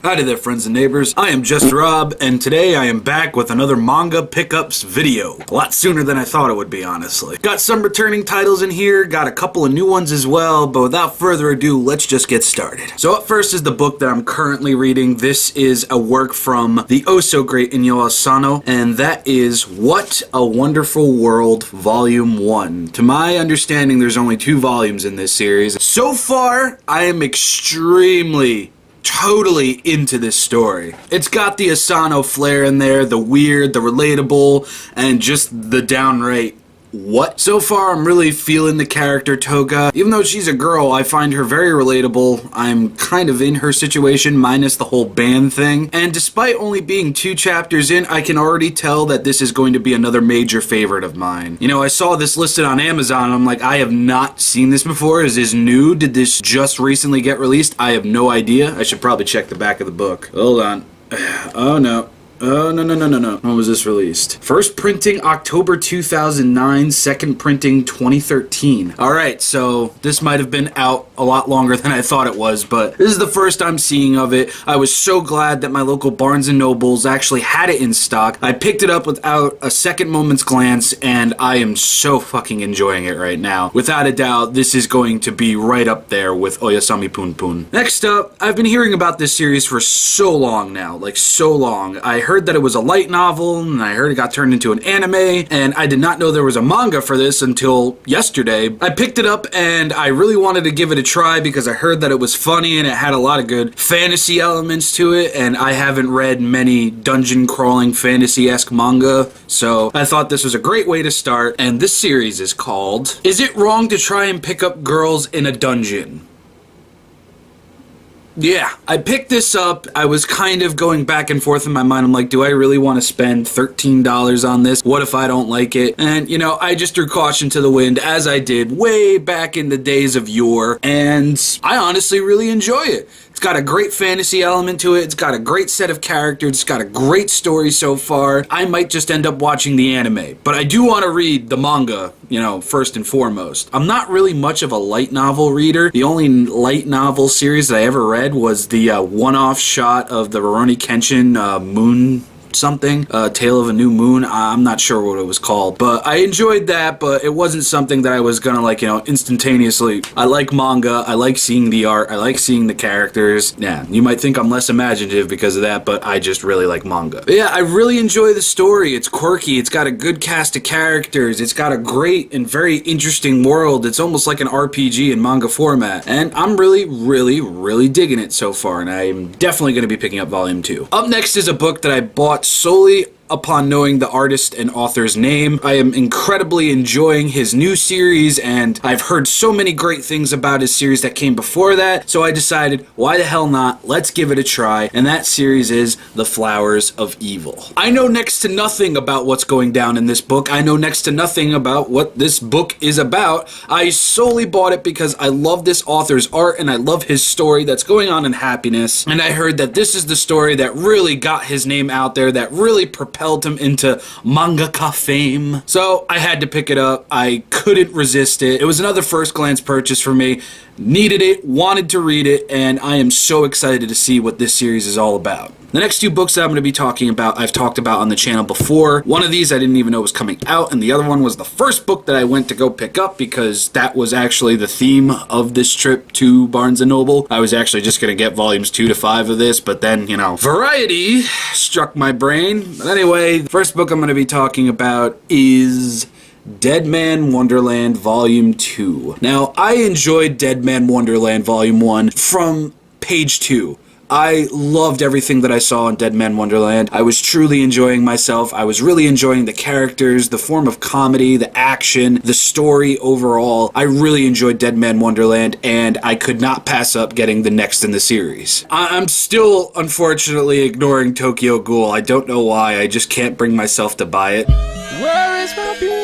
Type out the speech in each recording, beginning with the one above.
Howdy there, friends and neighbors. I am Just Rob, and today I am back with another manga pickups video. A lot sooner than I thought it would be, honestly. Got some returning titles in here, got a couple of new ones as well, but without further ado, let's just get started. So up first is the book that I'm currently reading. This is a work from the oh-so-great Inyo Asano, and that is What a Wonderful World, Volume 1. To my understanding, there's only 2 volumes in this series. So far, I am extremely totally into this story. It's got the Asano flair in there, the weird, the relatable, and just the downright what? So far, I'm really feeling the character Toga. Even though she's a girl, I find her very relatable. I'm kind of in her situation, minus the whole band thing. And despite only being 2 chapters in, I can already tell that this is going to be another major favorite of mine. You know, I saw this listed on Amazon, and I'm like, I have not seen this before. Is this new? Did this just recently get released? I have no idea. I should probably check the back of the book. Hold on. Oh, no. Oh, no. When was this released? First printing October 2009, second printing 2013. Alright, so this might have been out a lot longer than I thought it was, but this is the first I'm seeing of it. I was so glad that my local Barnes & Nobles actually had it in stock. I picked it up without a second moment's glance, and I am so fucking enjoying it right now. Without a doubt, this is going to be right up there with Oyasami Pun Pun. Next up, I've been hearing about this series for so long now, like so long. I heard that it was a light novel, and I heard it got turned into an anime, and I did not know there was a manga for this until yesterday. I picked it up, and I really wanted to give it a try because I heard that it was funny and it had a lot of good fantasy elements to it, and I haven't read many dungeon-crawling fantasy-esque manga, so I thought this was a great way to start, and this series is called Is It Wrong to Try and Pick Up Girls in a Dungeon? Yeah, I picked this up. I was kind of going back and forth in my mind. I'm like, do I really want to spend $13 on this? What if I don't like it? And, you know, I just threw caution to the wind, as I did way back in the days of yore, and I honestly really enjoy it. It's got a great fantasy element to it. It's got a great set of characters. It's got a great story so far. I might just end up watching the anime, but I do want to read the manga, you know, first and foremost. I'm not really much of a light novel reader. The only light novel series that I ever read was the one-off shot of the Rurouni Kenshin Moon something, Tale of a New Moon. I'm not sure what it was called, but I enjoyed that, but it wasn't something that I was gonna, like, you know, instantaneously. I like manga, I like seeing the art, I like seeing the characters. Yeah, you might think I'm less imaginative because of that, but I just really like manga. But yeah, I really enjoy the story. It's quirky, it's got a good cast of characters, it's got a great and very interesting world. It's almost like an RPG in manga format, and I'm really digging it so far, and I'm definitely gonna be picking up Volume 2. Up next is a book that I bought solely upon knowing the artist and author's name. I am incredibly enjoying his new series, and I've heard so many great things about his series that came before that, so I decided, why the hell not? Let's give it a try, and that series is The Flowers of Evil. I know next to nothing about what's going down in this book. I know next to nothing about what this book is about. I solely bought it because I love this author's art, and I love his story that's going on in Happiness, and I heard that this is the story that really got his name out there, that really propelled him into mangaka fame. So I had to pick it up. I couldn't resist it. It was another first glance purchase for me. Needed it, wanted to read it, and I am so excited to see what this series is all about. The next 2 books that I'm going to be talking about, I've talked about on the channel before. One of these I didn't even know was coming out, and the other one was the first book that I went to go pick up because that was actually the theme of this trip to Barnes & Noble. I was actually just going to get volumes 2 to 5 of this, but then, you know, variety struck my brain. But anyway, the first book I'm going to be talking about is Deadman Wonderland Volume 2. Now, I enjoyed Deadman Wonderland Volume 1 from page 2. I loved everything that I saw in Deadman Wonderland. I was truly enjoying myself. I was really enjoying the characters, the form of comedy, the action, the story overall. I really enjoyed Deadman Wonderland, and I could not pass up getting the next in the series. I'm still, unfortunately, ignoring Tokyo Ghoul. I don't know why. I just can't bring myself to buy it. Where is my beautiful life?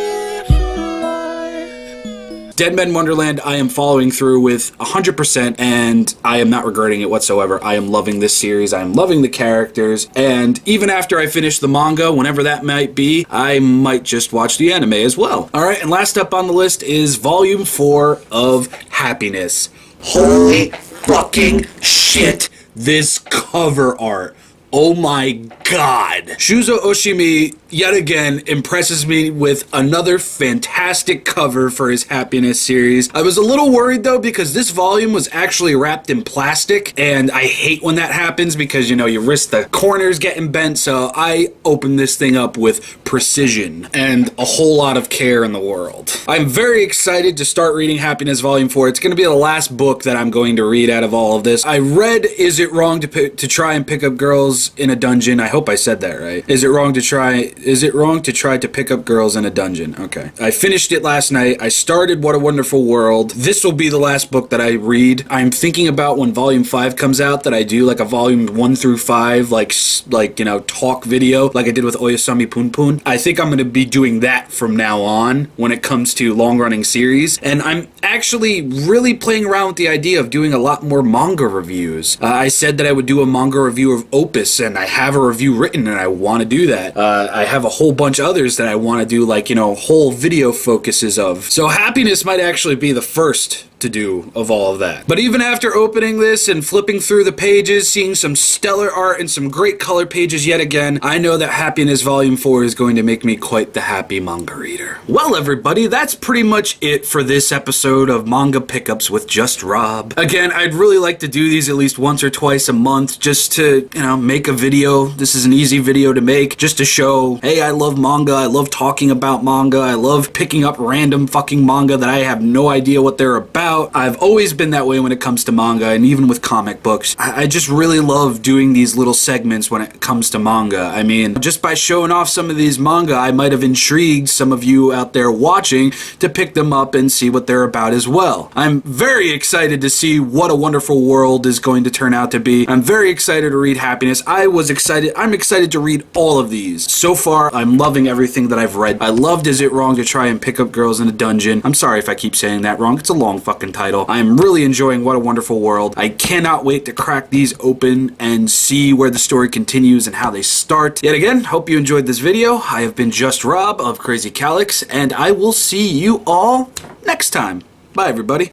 Deadman Wonderland, I am following through with 100%, and I am not regretting it whatsoever. I am loving this series. I am loving the characters, and even after I finish the manga, whenever that might be, I might just watch the anime as well. Alright, and last up on the list is Volume 4 of Happiness. Holy fucking shit! this cover art. Oh my god. Shuzo Oshimi yet again impresses me with another fantastic cover for his Happiness series. I was a little worried though because this volume was actually wrapped in plastic, and I hate when that happens because, you know, you risk the corners getting bent, so I opened this thing up with precision and a whole lot of care in the world. I'm very excited to start reading Happiness Volume 4. It's going to be the last book that I'm going to read out of all of this. I read Is It Wrong to Try and Pick Up Girls in a Dungeon? I hope I said that right. Is it wrong to try to pick up girls in a dungeon? Okay. I finished it last night. I started What a Wonderful World. This will be the last book that I read. I'm thinking about when Volume 5 comes out that I do like a Volume 1 through 5 like you know, talk video like I did with Oyasumi Punpun. I think I'm going to be doing that from now on when it comes to long-running series, and I'm actually really playing around with the idea of doing a lot more manga reviews. I said that I would do a manga review of Opus, and I have a review written and I want to do that. I have a whole bunch of others that I want to do, like, you know, whole video focuses of. So Happiness might actually be the first to do of all of that. But even after opening this and flipping through the pages, seeing some stellar art and some great color pages yet again, I know that Happiness Volume 4 is going to make me quite the happy manga reader. Well, everybody, that's pretty much it for this episode of Manga Pickups with Just Rob. Again, I'd really like to do these at least once or twice a month just to, you know, make a video. This is an easy video to make just to show, hey, I love manga, I love talking about manga, I love picking up random fucking manga that I have no idea what they're about. I've always been that way when it comes to manga, and even with comic books. I just really love doing these little segments when it comes to manga. I mean, just by showing off some of these manga, I might have intrigued some of you out there watching to pick them up and see what they're about as well. I'm very excited to see What a Wonderful World is going to turn out to be. I'm very excited to read Happiness. I'm excited to read all of these. So far, I'm loving everything that I've read. I loved Is It Wrong to Try and Pick Up Girls in a Dungeon? I'm sorry if I keep saying that wrong. It's a long fucking title. I'm really enjoying What a Wonderful World. I cannot wait to crack these open and see where the story continues and how they start. Yet again, hope you enjoyed this video. I have been Just Rob of Crazy Calyx, and I will see you all next time. Bye, everybody.